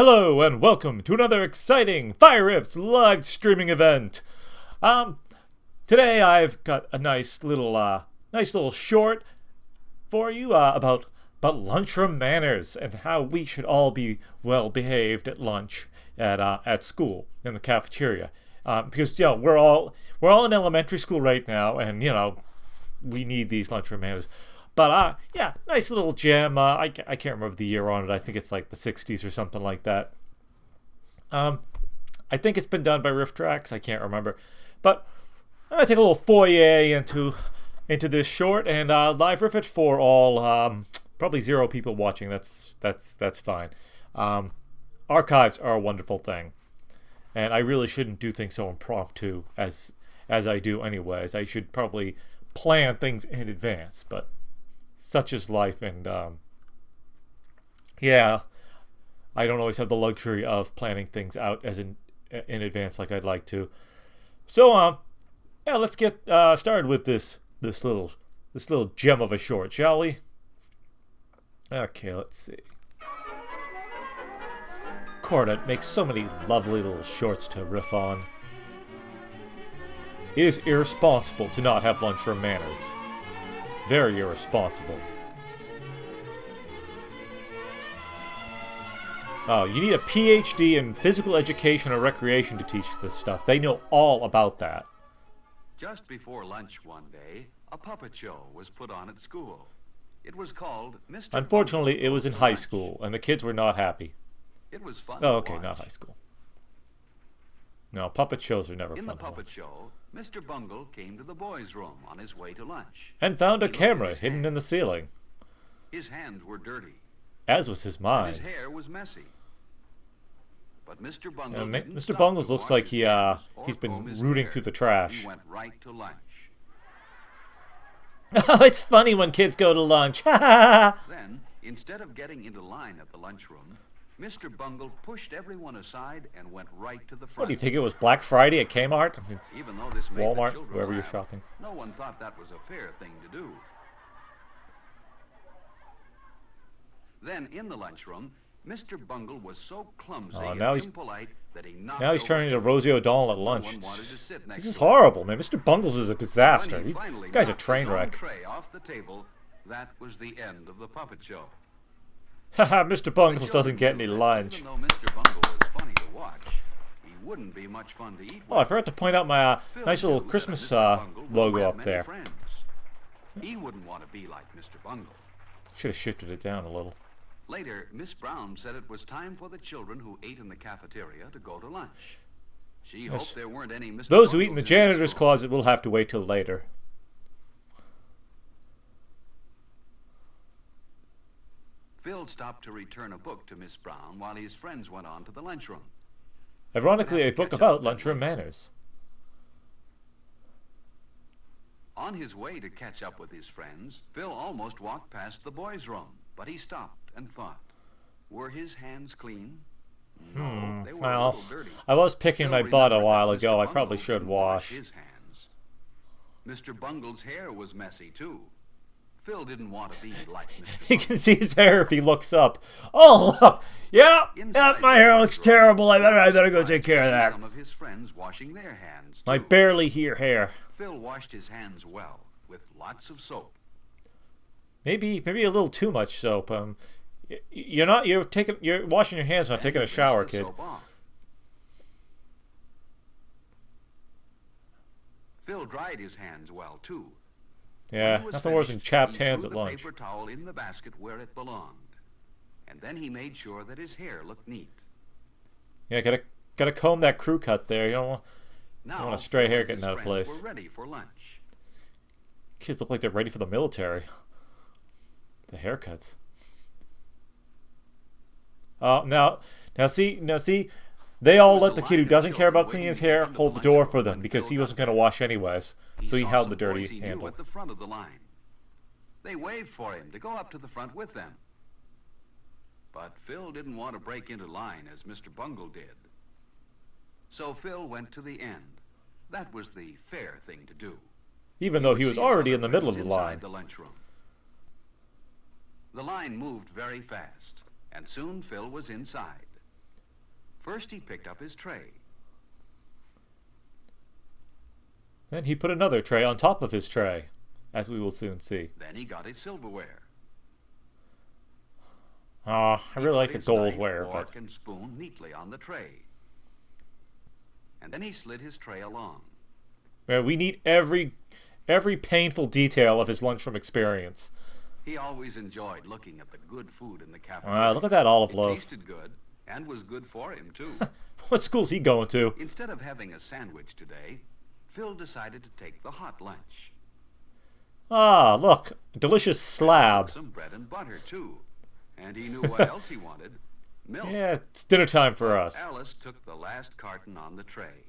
Hello and welcome to another exciting FireRiffs live streaming event. Today I've got a nice little short for you about lunchroom manners and how we should all be well behaved at lunch at school in the cafeteria. Because we're all in elementary school right now, and we need these lunchroom manners. But nice little gem. I can't remember the year on it. I think it's like the 60s or something like that. I think it's been done by Riff Tracks. I can't remember. But I take a little foyer into this short, and live riff it for all probably 0 people watching. That's fine. Archives are a wonderful thing, and I really shouldn't do things so impromptu as I do anyways. I should probably plan things in advance, but such is life, and I don't always have the luxury of planning things out as in advance like I'd like to. So let's get started with this little gem of a short, shall we? Okay, let's see. Cornet makes so many lovely little shorts to riff on. It is irresponsible to not have lunchroom manners. Very irresponsible. Oh, you need a PhD in physical education or recreation to teach this stuff. They know all about that. Just before lunch one day, a puppet show was put on at school. It was called Mr. Unfortunately, it was in high school, and the kids were not happy. It was fun. Oh, okay, not high school. No, puppet shows are never fun. In the puppet show, Mr. Bungle came to the boys' room on his way to lunch. And found a camera hidden in the ceiling. His hands were dirty. As was his mind. His hair was messy. But Mr. Bungle Mr. Bungles looks like he's been rooting through the trash. He went right to lunch. Oh, it's funny when kids go to lunch. Then, instead of getting into line at the lunchroom, Mr. Bungle pushed everyone aside and went right to the front. What, do you think it was Black Friday at Kmart? I mean, even though this made Walmart, the children wherever you're laugh, shopping. no one thought that was a fair thing to do. Then, in the lunchroom, Mr. Bungle was so clumsy and impolite that he knocked now he's turning into Rosie O'Donnell at lunch. No one wanted to sit next This is to him. horrible, man. Mr. Bungles is a disaster. When he This finally guy's a knocked train his own wreck. tray off the table, that was the end of the puppet show. Haha, Mr. Bungles The doesn't get children any knew that lunch. Even though Mr. Bungle was funny to watch, he wouldn't be much fun to eat with. Oh, I forgot to point out my Phil nice little knew that Christmas Mr. Bungle would logo have up many there. friends. He wouldn't want to be like Mr. Bungle. Should have shifted it down a little. Later, Miss Brown said it was time for the children who ate in the cafeteria to go to lunch. She hoped there weren't any Mr. Those who eat in the Bungles janitor's school. closet will have to wait till later. Phil stopped to return a book to Miss Brown while his friends went on to the lunchroom. Ironically, a book about lunchroom manners. On his way to catch up with his friends, Phil almost walked past the boys' room, but he stopped and thought, were his hands clean? No, they were a Well, little dirty. I was picking Phil my butt a remembered while that ago. Mr. I probably Bungle should didn't wash. his hands. Mr. Bungle's hair was messy, too. Phil didn't want to be like Mr. He can see his hair if he looks up. Oh, look! Yep, my hair looks terrible. I better go take care of that. Some of his friends washing their hands, My too. barely here hair. Phil washed his hands well, with lots of soap. Maybe a little too much soap. You're washing your hands, not Then taking he a shower, rinsed the kid. soap off. Phil dried his hands well, too. When Yeah, he was nothing worse than finished, chapped he hands threw at the lunch. paper towel in the basket where it belonged. And then he made sure that his hair looked neat. Yeah, gotta comb that crew cut there. You don't Now, want a stray Phil hair and getting his out of friends place. were ready for lunch. Kids look like they're ready for the military. The haircuts. Now see, they all let the kid who doesn't care about cleaning his hair hold the door for them because he wasn't gonna wash anyways. So he saw held some the dirty boys he knew handle. at the front of the line. They waved for him to go up to the front with them. But Phil didn't want to break into line as Mr. Bungle did. So Phil went to the end. That was the fair thing to do. Even though he was See his already other in the middle of the friends inside line. the lunchroom. The line moved very fast, and soon Phil was inside. First, he picked up his tray. Then he put another tray on top of his tray, as we will soon see. Then he got his silverware. I really like the His goldware, knife, but fork, and spoon neatly on the tray. And then he slid his tray along. man, we need every painful detail of his lunchroom experience. He always enjoyed looking at the good food in the cafeteria. Look at that olive It loaf. tasted good and was good for him, too. What school's he going to? Instead of having a sandwich today, Phil decided to take the hot lunch. Ah, look, delicious slab. Some bread and butter, too. And he knew what else he wanted. Milk. Yeah, it's dinner time for us. Alice took the last carton on the tray.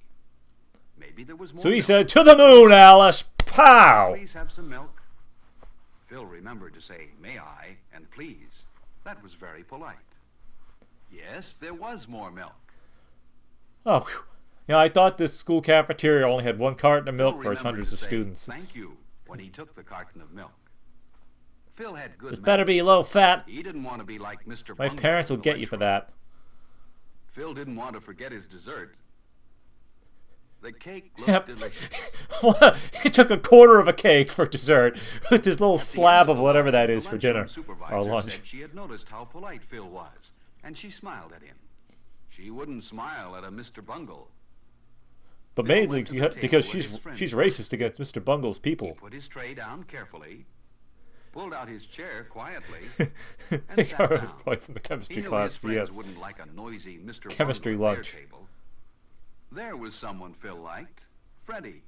Maybe there was more So he milk. said, "To the moon, Alice! Pow!" Please have some milk. Phil remembered to say, "May I?" and "please." That was very polite. Yes, there was more milk. Oh, whew. Yeah, I thought this school cafeteria only had one carton of milk Phil for its remembered hundreds to of say, students. "Thank you," when he took the carton of milk. Phil had good This milk. better be low fat. He didn't want to be like Mr. My Bungle parents will in the get you for lunchroom. that. Phil didn't want to forget his dessert. The cake looked Yep. delicious. He took a quarter of a cake for dessert with this little At the slab end of the whatever lunch, that the is for lunchroom dinner supervisor or lunch. said she had noticed how polite Phil was, and she smiled at him. She wouldn't smile at a Mr. Bungle. But Phil mainly went to the because table with his friends. she's racist against Mr. Bungle's He people. put his tray down carefully, pulled out his chair quietly, They and sat got it down. right from the He chemistry knew class. his friends Yes. wouldn't like a noisy Mr. Chemistry Bungle at lunch. their table. There was someone Phil liked, Freddie.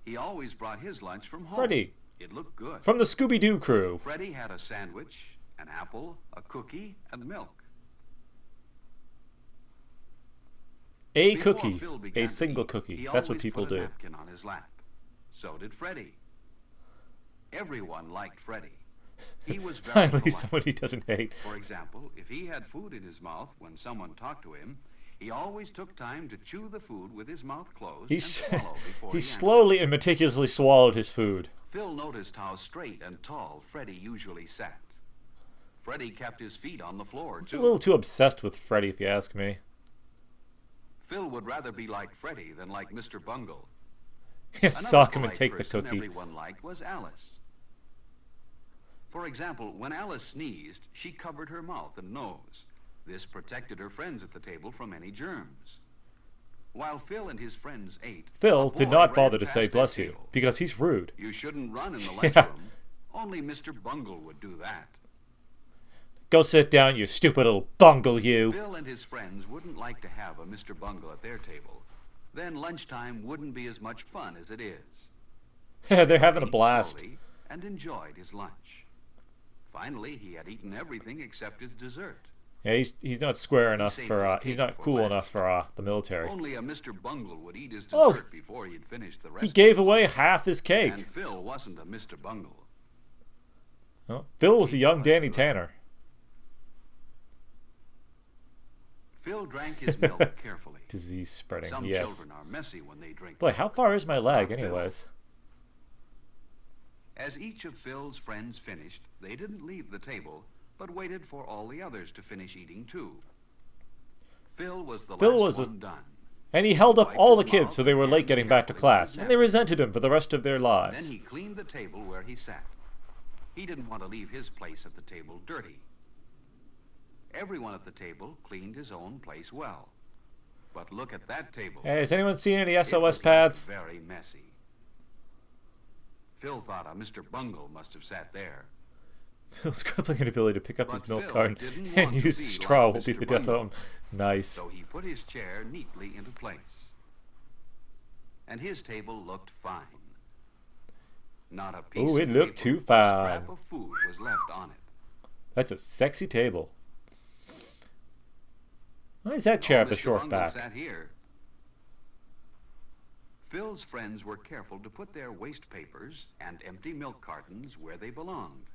He always brought his lunch from home. Freddie. It looked good. From the Scooby-Doo crew. Freddie had a sandwich, an apple, a cookie, and milk. A Before cookie. Phil began A to single eat, cookie. he That's what always people put a do. napkin on his lap. So did Freddie. Everyone liked Freddie. He was very Finally, polite. someone he doesn't hate. For example, if he had food in his mouth when someone talked to him, he always took time to chew the food with his mouth closed and swallow before He he slowly and meticulously swallowed his food. answered. Phil noticed how straight and tall Freddie usually sat. Freddie kept his feet on the floor, He's too. a little too obsessed with Freddy, if you ask me. Phil would rather be like Freddie than like Mr. Bungle. Yeah, Another sock him and polite take the person cookie. everyone liked was Alice. For example, when Alice sneezed, she covered her mouth and nose. This protected her friends at the table from any germs. While Phil and his friends ate, Phil a did boy not ran bother to past say their bless you, table. because he's rude. You shouldn't run in the Yeah. lunchroom. Only Mr. Bungle would do that. Go sit down, you stupid little bungle, you. Phil and his friends wouldn't like to have a Mr. Bungle at their table. Then lunchtime wouldn't be as much fun as it is. Yeah, they're having a Ate blast. slowly and enjoyed his lunch. Finally, he had eaten everything except his dessert. Yeah, he's not square enough saved for, his he's cake not for cool last. enough for the military. Only a Mr. Bungle would eat his Oh. dessert before he'd finished the rest. He gave away half his cake. And Phil wasn't a Mr. Bungle. Oh, Phil was a young Danny Tanner. Phil drank his milk carefully. Disease spreading, Some yes. children are messy when they drink Boy, milk. how far is my leg, Not Phil. anyways? As each of Phil's friends finished, they didn't leave the table, but waited for all the others to finish eating too. Phil was the Phil last was one done. And he held up Wiped all the his kids mouth so they were and late getting back to carefully class, with and they napkin. resented him for the rest of their Then lives. he cleaned the table where he sat. He didn't want to leave his place at the table dirty. Everyone at the table cleaned his own place well. But look at that table. Hey, has anyone seen any It SOS was left pads? very messy. Phil thought a Mr. Bungle must have sat there. Phil's crippling inability to pick up But his milk Phil carton didn't and want to use be straw like will be Mr. the death of Bungle. him. Nice. So he put his chair neatly into place. And his table looked fine. Not a piece Ooh, of it looked paper too or fine. scrap of food was left on it. That's a sexy table. Why is that chair Oh, with the Mr. short Bungle back? sat here. Phil's friends were careful to put their waste papers and empty milk cartons where they belonged.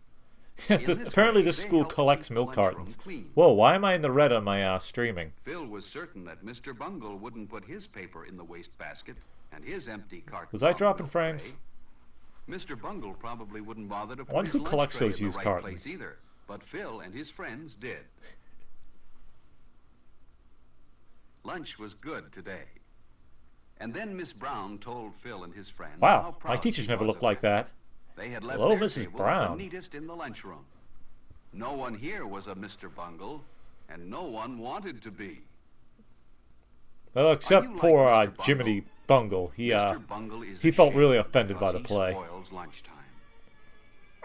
In this Apparently way, this they school helped collects keep the milk lunchroom cartons. clean. Whoa, why am I in the red on my streaming? Phil was certain that Mr. Bungle wouldn't put his paper in the waste basket and his empty carton. Was I on the dropping milk frames? tray. Mr. Bungle probably wouldn't bother to put wonder his who lunch collects tray those in the used right cartons. place either. But Phil and his friends did. Lunch was good today. And then Miss Brown told Phil and his friends how Wow, proud my teachers she never was looked of like them. that. They had left Hello, their Mrs. table Brown. the neatest in the lunchroom. No one here was a Mr. Bungle, and no one wanted to be. Well, except Are you poor like Mr. Jiminy Bungle. Mr. Bungle is He felt really ashamed offended by the because play. he spoils lunchtime.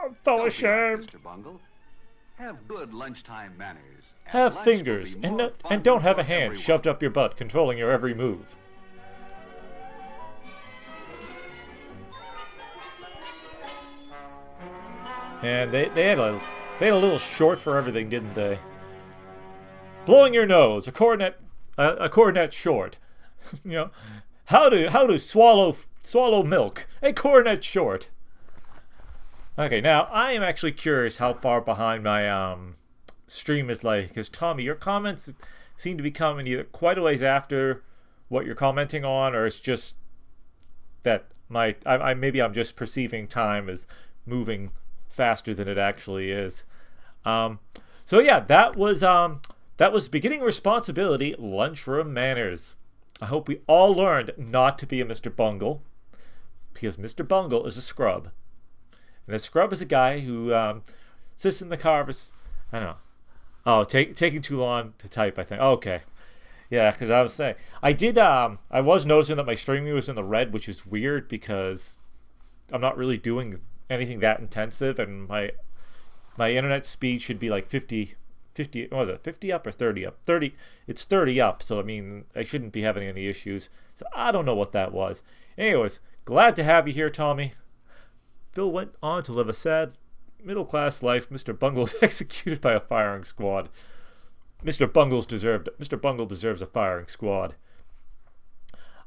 I'm so Don't be like ashamed. Mr. Bungle. Have good lunchtime manners. and Have lunch will fingers, be and, more no, fun and don't have a for hand everyone. shoved up your butt, controlling your every move. And they had a little short for everything, didn't they? Blowing your nose, a cornet short. You know, how to swallow milk, a cornet short. Okay, now I am actually curious how far behind my stream is like, because Tommy, your comments seem to be coming either quite a ways after what you're commenting on, or it's just that maybe I'm just perceiving time as moving faster than it actually is. So yeah, that was beginning responsibility, lunchroom manners. I hope we all learned not to be a Mr. Bungle, because Mr. Bungle is a scrub. And a scrub is a guy who sits in the car for, I don't know. Oh, taking too long to type, I think. Okay. Yeah, because I was saying, I was noticing that my streaming was in the red, which is weird because I'm not really doing anything that intensive, and my internet speed should be like 50, what was it, 50 up or 30 up? 30, it's 30 up, so I mean, I shouldn't be having any issues. So I don't know what that was. Anyways, glad to have you here, Tommy. Phil went on to live a sad middle-class life. Mr. Bungle was executed by a firing squad. Mr. Bungle deserves a firing squad.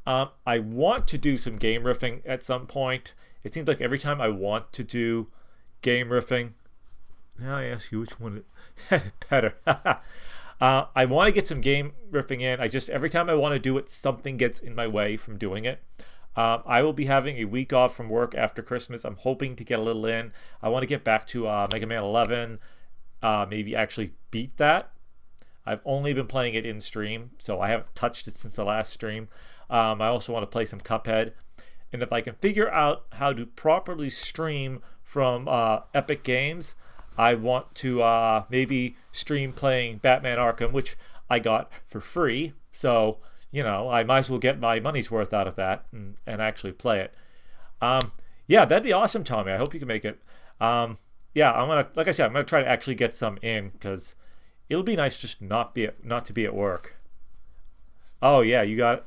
I want to do some game riffing at some point. It seems like every time I want to do game riffing, now I ask you which one better. I want to get some game riffing in. Every time I want to do it, something gets in my way from doing it. I will be having a week off from work after Christmas. I'm hoping to get a little in. I want to get back to Mega Man 11, maybe actually beat that. I've only been playing it in stream, so I haven't touched it since the last stream. I also want to play some Cuphead. And if I can figure out how to properly stream from Epic Games, I want to maybe stream playing Batman Arkham, which I got for free. So, you know, I might as well get my money's worth out of that and actually play it. Yeah, that'd be awesome, Tommy. I hope you can make it. Yeah, like I said, I'm gonna try to actually get some in, because it'll be nice just not to be at work. Oh yeah, you got it.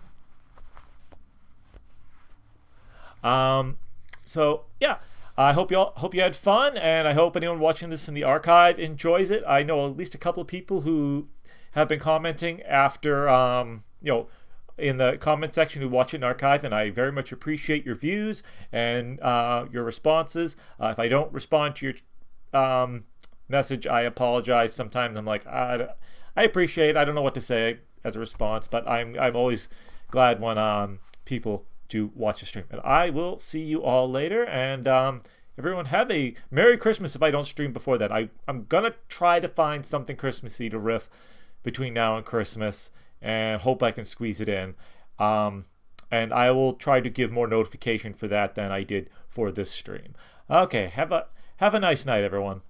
So yeah, I hope you had fun, and I hope anyone watching this in the archive enjoys it. I know at least a couple of people who have been commenting after in the comment section who watch it in archive, and I very much appreciate your views and your responses. If I don't respond to your message, I apologize. Sometimes I'm like, I appreciate it. I don't know what to say as a response, but I'm always glad when people do watch the stream. And I will see you all later, and everyone have a Merry Christmas if I don't stream before that. I'm gonna try to find something Christmassy to riff between now and Christmas, and hope I can squeeze it in. And I will try to give more notification for that than I did for this stream. Okay, have a nice night, everyone.